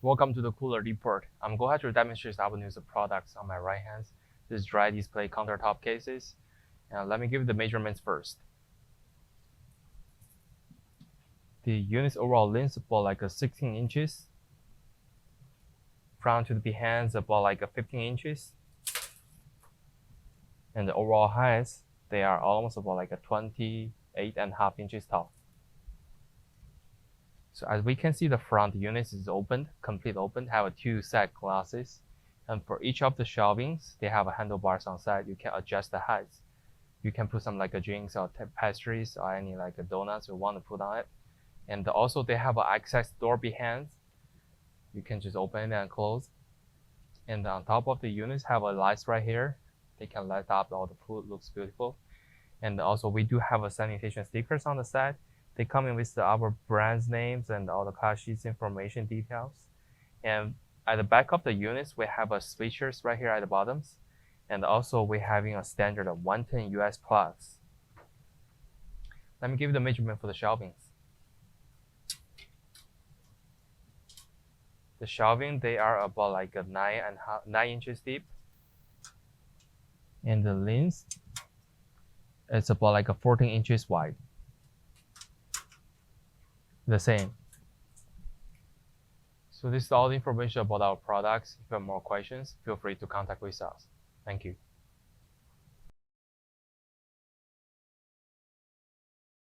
Welcome to the cooler report. I'm going to demonstrate our new products on my right hand. This is dry display countertop cases. Let me give you the measurements first. The unit's overall length is about like 16 inches. Front to the behind is about like 15 inches. And the overall height, they are almost about like 28.5 inches tall. So as we can see, the front unit is opened, complete open, have two set glasses. And for each of the shelvings, they have handlebars on side. You can adjust the heights. You can put some like drinks or pastries or any like donuts you want to put on it. And also they have an access door behind. You can just open it and close. And on top of the units have a lights right here. They can light up all the food, looks beautiful. And also we do have a sanitation stickers on the side. They come in with our brand's names and all the car sheets information details. And at the back of the units, we have a switchers right here at the bottoms. And also we're having a standard of 110 US plugs. Let me give you the measurement for the shelvings. The shelving, they are about like 9 inches deep. And the length, it's about like 14 inches wide. The same. So this is all the information about our products. If you have more questions, feel free to contact with us. Thank you.